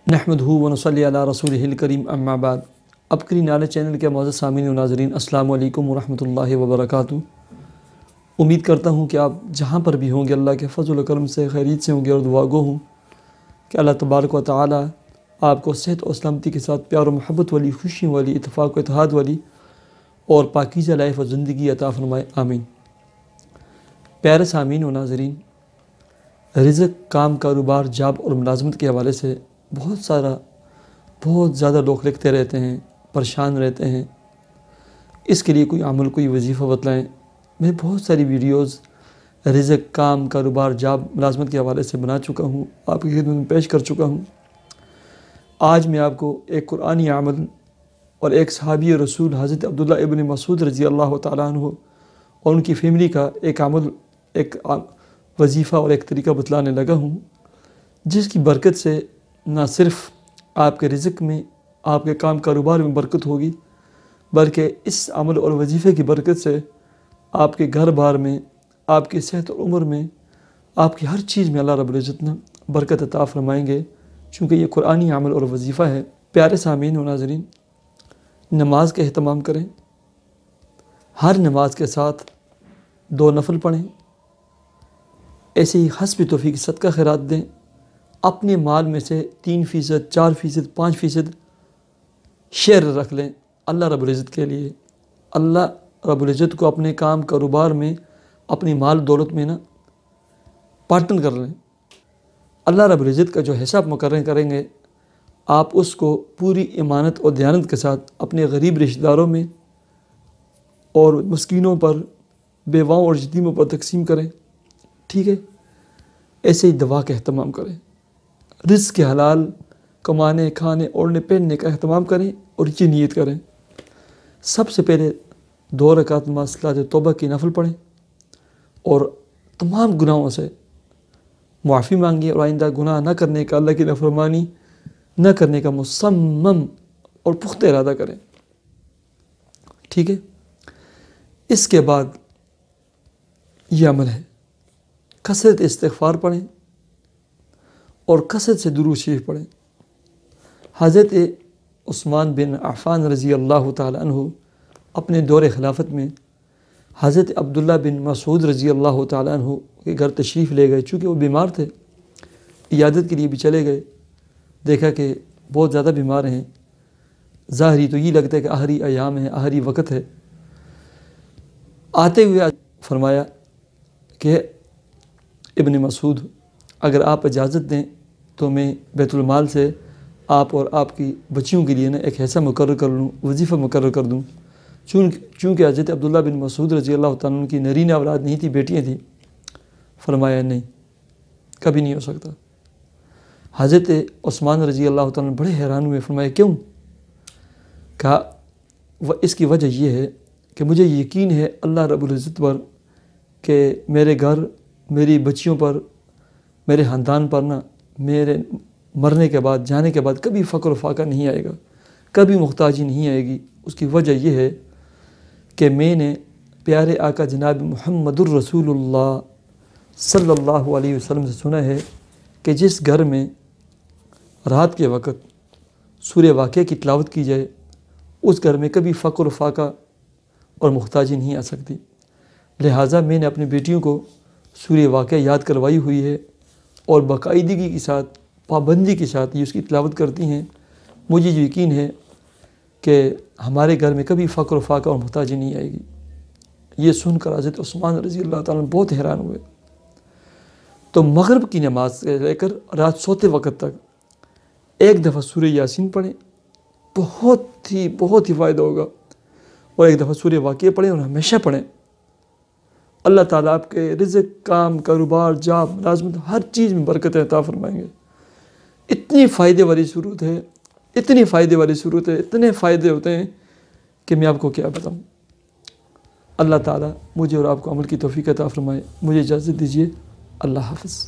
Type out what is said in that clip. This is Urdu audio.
نحمدہ ونصلی علی رسولہ الکریم اما بعد۔ ابکری نالے چینل کے معزز سامعین و ناظرین، السلام علیکم ورحمۃ اللہ وبرکاتہ۔ امید کرتا ہوں کہ آپ جہاں پر بھی ہوں گے اللہ کے فضل و کرم سے خیریت سے ہوں گے، اور دعا گو ہوں کہ اللہ تبارک و تعالی آپ کو صحت و سلامتی کے ساتھ پیار و محبت والی، خوشی والی، اتفاق و اتحاد والی اور پاکیزہ لائف و زندگی عطا فرمائے، آمین۔ پیارے سامعین و ناظرین، رزق، کام، کاروبار، جاب اور ملازمت کے حوالے سے بہت زیادہ لوگ لکھتے رہتے ہیں، پریشان رہتے ہیں۔ اس کے لیے کوئی عمل، کوئی وظیفہ بتلائیں۔ میں بہت ساری ویڈیوز رزق، کام، کاروبار، جاب، ملازمت کے حوالے سے بنا چکا ہوں، آپ کی خدمت میں پیش کر چکا ہوں۔ آج میں آپ کو ایک قرآنی عمل اور ایک صحابی رسول حضرت عبداللہ ابن مسعود رضی اللہ تعالیٰ عنہ اور ان کی فیملی کا ایک عمل، ایک وظیفہ اور ایک طریقہ بتلانے لگا ہوں، جس کی برکت سے نہ صرف آپ کے رزق میں، آپ کے کام کاروبار میں برکت ہوگی، بلکہ اس عمل اور وظیفے کی برکت سے آپ کے گھر بار میں، آپ کی صحت اور عمر میں، آپ کی ہر چیز میں اللہ رب العزت نے برکت عطا فرمائیں گے، چونکہ یہ قرآنی عمل اور وظیفہ ہے۔ پیارے سامعین و ناظرین، نماز کا اہتمام کریں۔ ہر نماز کے ساتھ 2 نفل پڑھیں۔ ایسے ہی حسب توفیق صدقہ خیرات دیں۔ اپنے مال میں سے 3%، 4%، 5% شیئر رکھ لیں اللہ رب العزت کے لیے۔ اللہ رب العزت کو اپنے کام کاروبار میں، اپنی مال دولت میں پارٹنر کر لیں۔ اللہ رب العزت کا جو حساب مقرر کریں گے، آپ اس کو پوری امانت اور دیانت کے ساتھ اپنے غریب رشتہ داروں میں اور مسکینوں پر، بیواؤں اور یتیموں پر تقسیم کریں، ٹھیک ہے؟ ایسے ہی دعا کا اہتمام کریں۔ رزق کے حلال کمانے، کھانے، اوڑھنے، پہننے کا اہتمام کریں اور یہ نیت کریں۔ سب سے پہلے 2 رکعت نماز صلاۃ توبہ کی نفل پڑھیں اور تمام گناہوں سے معافی مانگیں، اور آئندہ گناہ نہ کرنے کا، اللہ کی نافرمانی نہ کرنے کا مصمم اور پختہ ارادہ کریں، ٹھیک ہے؟ اس کے بعد یہ عمل ہے، کثرت استغفار پڑھیں اور کثرت سے درود شریف پڑھیں۔ حضرت عثمان بن عفان رضی اللہ تعالیٰ عنہ اپنے دور خلافت میں حضرت عبداللہ بن مسعود رضی اللہ تعالیٰ عنہ کے گھر تشریف لے گئے، چونکہ وہ بیمار تھے، عیادت کے لیے بھی چلے گئے۔ دیکھا کہ بہت زیادہ بیمار ہیں، ظاہری تو یہ لگتا ہے کہ آخری ایام ہے، آخری وقت ہے۔ آتے ہوئے فرمایا کہ ابن مسعود، اگر آپ اجازت دیں تو میں بیت المال سے آپ اور آپ کی بچیوں کے لیے ایک حصہ مقرر کر لوں، وظیفہ مقرر کر دوں، چونکہ حضرت عبداللہ بن مسعود رضی اللہ تعالیٰ عنہ کی نرینہ اولاد نہیں تھی، بیٹیاں تھیں۔ فرمایا نہیں، کبھی نہیں ہو سکتا۔ حضرت عثمان رضی اللہ تعالیٰ عنہ بڑے حیران ہوئے، فرمایا کیوں؟ کہا اس کی وجہ یہ ہے کہ مجھے یقین ہے اللہ رب العزت پر کہ میرے گھر، میری بچیوں پر، میرے خاندان پر میرے مرنے کے بعد، جانے کے بعد کبھی فقر و فاقہ نہیں آئے گا، کبھی محتاجی نہیں آئے گی۔ اس کی وجہ یہ ہے کہ میں نے پیارے آقا جناب محمد الرسول اللہ صلی اللہ علیہ وسلم سے سنا ہے کہ جس گھر میں رات کے وقت سورہ واقعہ کی تلاوت کی جائے، اس گھر میں کبھی فقر و فاقہ اور محتاجی نہیں آ سکتی۔ لہٰذا میں نے اپنی بیٹیوں کو سورہ واقعہ یاد کروائی ہوئی ہے، اور باقاعدگی کے ساتھ، پابندی کے ساتھ یہ اس کی تلاوت کرتی ہیں۔ مجھے یقین ہے کہ ہمارے گھر میں کبھی فقر و فاقہ اور محتاجی نہیں آئے گی۔ یہ سن کر حضرت عثمان رضی اللہ تعالیٰ عنہ بہت حیران ہوئے۔ تو مغرب کی نماز سے لے کر رات سوتے وقت تک ایک دفعہ سورہ یاسین پڑھیں، بہت ہی فائدہ ہوگا، اور ایک دفعہ سورہ واقعہ پڑھیں، اور ہمیشہ پڑھیں۔ اللہ تعالیٰ آپ کے رزق، کام، کاروبار، جاب، ملازمت، ہر چیز میں برکت عطا فرمائیں گے۔ اتنی فائدے والی صورت ہے، اتنی فائدے والی صورت ہے، اتنے فائدے ہوتے ہیں کہ میں آپ کو کیا بتاؤں۔ اللہ تعالیٰ مجھے اور آپ کو عمل کی توفیق عطا فرمائے۔ مجھے اجازت دیجیے، اللہ حافظ۔